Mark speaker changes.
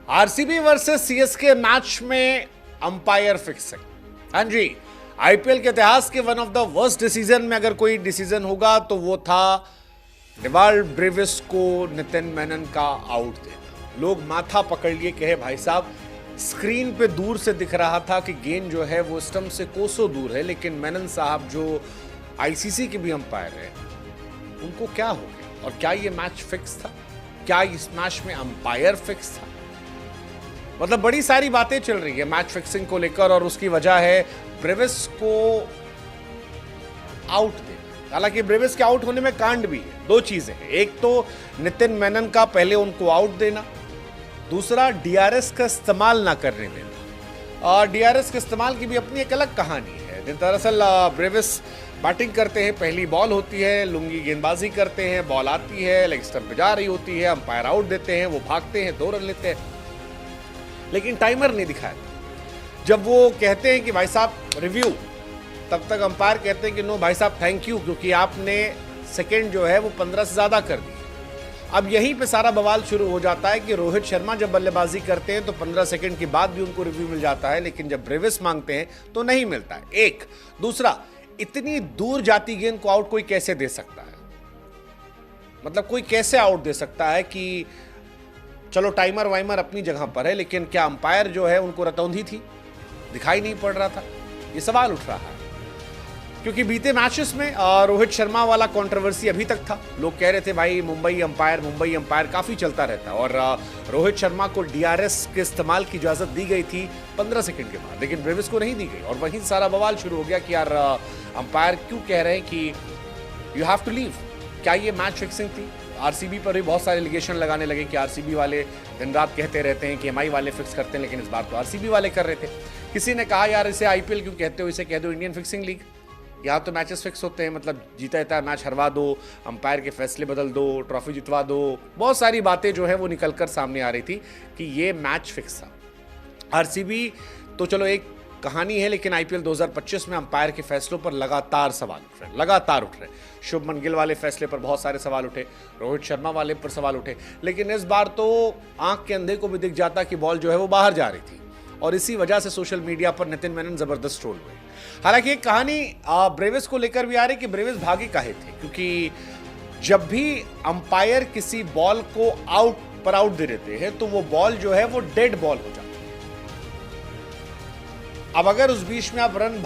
Speaker 1: RCB versus CSK match में umpire fixing. हाँ जी, IPL के इतिहास के one of the worst decision में अगर कोई डिसीजन होगा तो वो था डेवाल्ड ब्रेविस को नितिन मेनन का आउट देना। लोग माथा पकड़ लिए कहे भाई साहब, स्क्रीन पे दूर से दिख रहा था कि गेंद जो है वो स्टंप से कोसों दूर है, लेकिन मेनन साहब जो आईसीसी के भी अंपायर है उनको क्या हो गया? और क्या ये मैच फिक्स था? क्या इस मैच में अंपायर फिक्स था? मतलब बड़ी सारी बातें चल रही है मैच फिक्सिंग को लेकर, और उसकी वजह है ब्रेविस को आउट देना। हालांकि ब्रेविस के आउट होने में कांड भी है, दो चीजें हैं। एक तो नितिन मेनन का पहले उनको आउट देना, दूसरा डीआरएस का इस्तेमाल ना करने देना। और डीआरएस के इस्तेमाल की भी अपनी एक अलग कहानी है। दरअसल ब्रेविस बैटिंग करते हैं, पहली बॉल होती है, लुंगी गेंदबाजी करते हैं, बॉल आती है, लेग स्टंप पे जा रही होती है, अंपायर आउट देते हैं, वो भागते हैं, 2 रन लेते हैं, लेकिन टाइमर नहीं दिखाया था। जब वो कहते हैं कि भाई साहब रिव्यू, तब तक अंपायर कहते हैं कि नो भाई साहब थैंक यू, क्योंकि आपने सेकंड जो है वो 15 से ज़्यादा कर दी। अब यहीं पे सारा बवाल शुरू हो जाता है कि रोहित शर्मा जब बल्लेबाजी करते हैं तो 15 सेकंड के बाद भी उनको रिव्यू मिल जाता है, लेकिन जब ब्रेविस मांगते हैं तो नहीं मिलता है। एक दूसरा, इतनी दूर जाती गेंद को आउट कोई कैसे दे सकता है? मतलब कोई कैसे आउट दे सकता है कि चलो टाइमर वाइमर अपनी जगह पर है, लेकिन क्या अंपायर जो है उनको रतौंधी थी, दिखाई नहीं पड़ रहा था? ये सवाल उठ रहा है, क्योंकि बीते मैचेस में रोहित शर्मा वाला कंट्रोवर्सी अभी तक था। लोग कह रहे थे भाई मुंबई अंपायर काफी चलता रहता है, और रोहित शर्मा को डीआरएस के इस्तेमाल की इजाजत दी गई थी 15 सेकंड के बाद, लेकिन ब्रेविस को नहीं दी गई। और वहीं सारा बवाल शुरू हो गया कि यार अंपायर क्यों कह रहे हैं कि यू हैव टू लीव? क्या ये मैच फिक्सिंग थी? आरसीबी पर भी बहुत सारे एलिगेशन लगाने लगे कि आरसीबी वाले दिन रात कहते रहते हैं कि एमआई वाले फिक्स करते हैं, लेकिन इस बार तो आरसीबी वाले कर रहे थे। किसी ने कहा यार इसे आईपीएल क्यों कहते हो, इसे कह दो इंडियन फिक्सिंग लीग। यहाँ तो मैचेस फिक्स होते हैं, मतलब जीता जाता मैच हरवा दो, अंपायर के फैसले बदल दो, ट्रॉफी जितवा दो। बहुत सारी बातें जो है वो निकल कर सामने आ रही थी कि ये मैच फिक्स था। आरसीबी तो चलो एक कहानी है, लेकिन आईपीएल 2025 में अंपायर के फैसलों पर लगातार सवाल उठ रहे हैं। शुभमन गिल वाले फैसले पर बहुत सारे सवाल उठे, रोहित शर्मा वाले पर सवाल उठे, लेकिन इस बार तो आंख के अंधे को भी दिख जाता कि बॉल जो है वो बाहर जा रही थी, और इसी वजह से सोशल मीडिया पर नितिन मेनन जबरदस्त ट्रोल हुए। हालांकि एक कहानी ब्रेविस को लेकर भी आ रही कि ब्रेविस भागे काहे थे, क्योंकि जब भी अंपायर किसी बॉल को आउट दे देते हैं तो वो बॉल जो है वो डेड बॉल हो जाती है। अब अगर उस बीच में आप रन